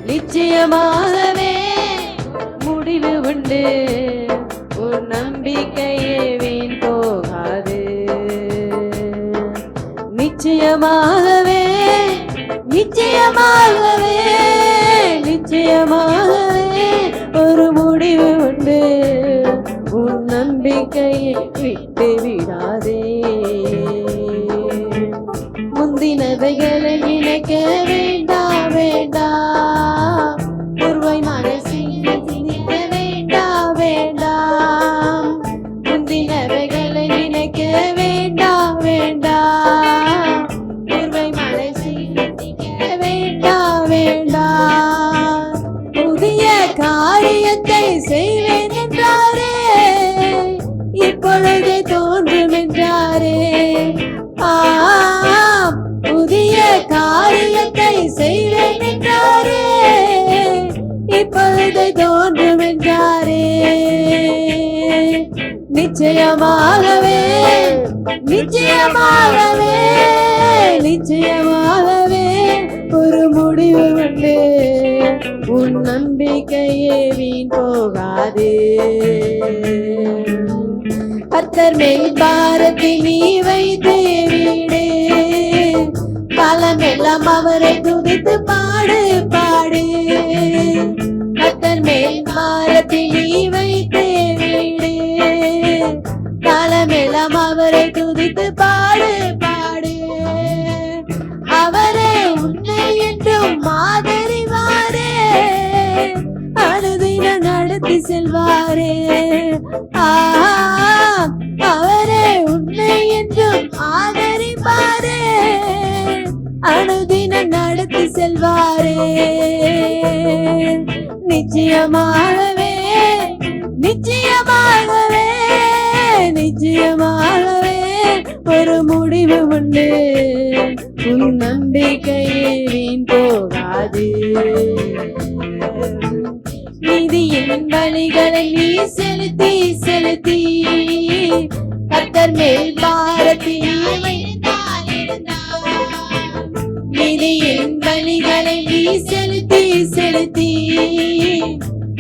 நிச்சயமாகவே முடிவு உண்டு. உன் நம்பிக்கையே வீண் போகாது. நிச்சயமாகவே நிச்சயமாகவே நிச்சயமாகவே ஒரு முடிவு உண்டு. உன் நம்பிக்கையை விட்டு விடாதே. முந்தினவைகளை நினைக்க வேண்டாம் வேண்டாம். ஒருவாய் மனசில் சிந்திக்க வேண்டாம் வேண்டாம். முந்தினவைகளை நினைக்க வேண்டாம் வேண்டாம். ஒருவாய் மனசில் சிந்திக்க வேண்டாம் வேண்டாம். புதிய காரியத்தை செய்வேன் என்றாரே, இப்பொழுதே தோன்றும் என்றாரே. புதிய காரியத்தை செய்வேன் என்றாரே, இப்பொழுதே தோன்றும் என்றாரே. நிச்சயமாகவே நிச்சயமாகவே நிச்சயமாகவே ஒரு முடிவு உண்டு. உன் நம்பிக்கையே வீண் போகாது. கர்த்தர் மேல் பாரத்தை நீ வைத்தே வீடு. காலமெல்லாம் அவரை துதித்து பாடு பாடு. கர்த்தர் மேல் பாரத்தை நீ வைத்தே வீடு. காலமெல்லாம் அவரை துதித்து பாடு பாடு. அவரே உன்னை என்றும் ஆதரிவாரே, அனுதினம் நடத்தி செல்வாரே. அவரே உன்னை என்றும் ஆதரிப்பாரே, அனுதினம் நடத்தி செல்வாரே. நிச்சயமாகவே நிச்சயமாகவே நிச்சயமாகவே ஒரு முடிவு உண்டு. உன் நம்பிக்கையே வீண் போகாது. நீதியின் பலிகளை நீ செலுத்தி செலுத்தி கர்த்தர் மேல் பாரத்தை நீதியின் பலிகளை நீ செலுத்தி செலுத்தி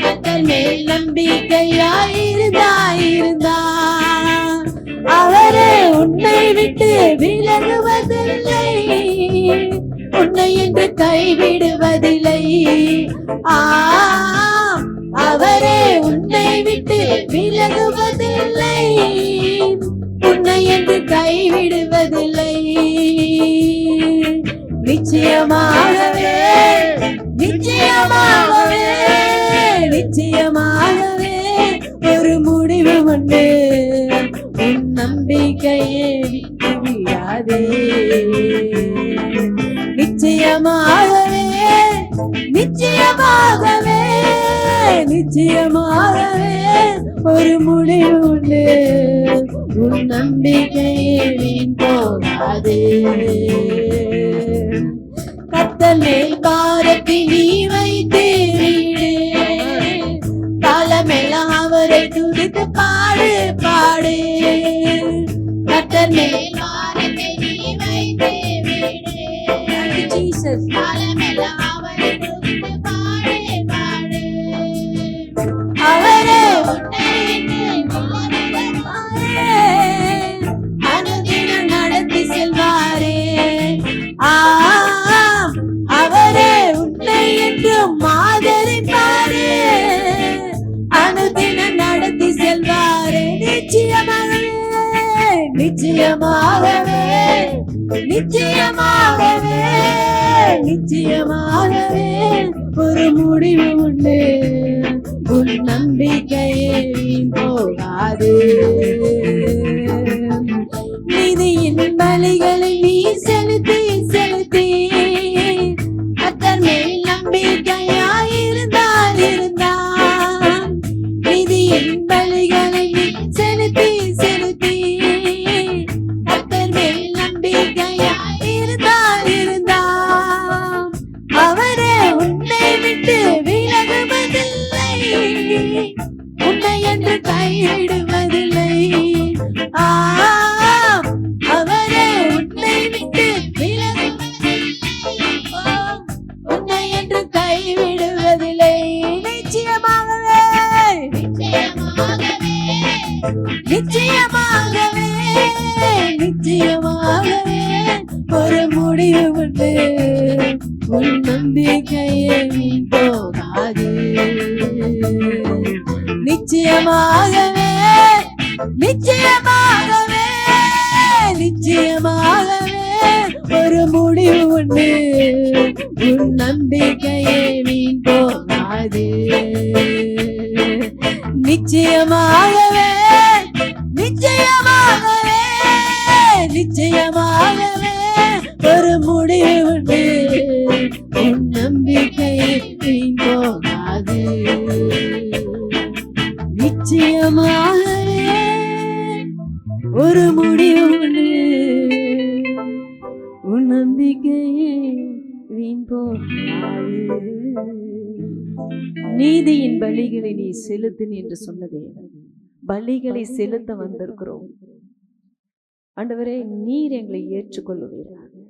கர்த்தர் மேல் நம்பிக்கையாயிருந்தா அவரே உன்னை விட்டு விலகுவதில்லை, உன்னை என்று கைவிடுவதில்லை. அவரே உன்னை விட்டு விலகுவதில்லை, உன்னை என்று கைவிடுவதில்லை. நிச்சயமாகவே நிச்சயமாகவே நிச்சயமாகவே ஒரு முடிவு உண்டு. உன் நம்பிக்கையே விட்டு விடாதே. நிச்சயமாகவே நிச்சயமாகவே நிச்சயமாகவே ஒரு முடிவு உண்டு. உன் நம்பிக்கையே வீண் போகாது. கர்த்தர் மேல் பாரத்தை நீ வைத்தே வீடு. காலமெல்லாம் அவரை துதித்து பாடு பாடு. கர்த்தர் மேல் பாரத்தை நீ வைத்தே வீடு. ஜீசஸ் காலமெல்லாம் அவரை துதித்து பாடு பாடு. அவரே உன்னை அனுதினம் நடத்தி செல்வாரே. அவரே உன்னை என்றும் ஆதரிப்பாரே, அனுதினம் நடத்தி செல்வாரே. நிச்சயமாகவே நிச்சயமாகவே நிச்சயமாகவே நிச்சயமாகவே ஒரு முடிவு உண்டு. உன் நம்பிக்கையே வீண் போகாது. நீதியின் பலிகளை நீ செலுத்தி செலுத்தி கர்த்தர் மேல் நம்பிக்கையாயிருந்தால் இருந்தான். நீதியின் பலிகளை நீ செலுத்தி செலுத்தி கர்த்தர் மேல் நம்பிக்கையாயிருந்தால் இருந்தான். அவரே உன்னை விட்டு விலகுவதில்லை, உன்னை என்று கைவிடுவதில்லை. நிச்சயமாகவே நிச்சயமாகவே ஒரு முடிவு உண்டு. உன் நம்பிக்கையே வீண் போகாது. நிச்சயமாகவே நிச்சயமாகவே நிச்சயமாகவே ஒரு முடிவு உண்டு. உன் நம்பிக்கையே வீண் போகாது. நிச்சயமாகவே நிச்சயமாகவே நிச்சயமாகவே ஒரு முடிவு உண்டு. உன் நம்பிக்கையே வீண் போகாது. நிச்சயமாகவே ஒரு முடிவு உண்டு. உன் நம்பிக்கையே வீண் போகாது. நீதியின் பலிகளை நீ செலுத்து என்று சொன்னதே, பலிகளை செலுத்த வந்திருக்கிறோம். ஆண்டவரே, நீர் எங்களை ஏற்றுக்கொள்ளுவீராக.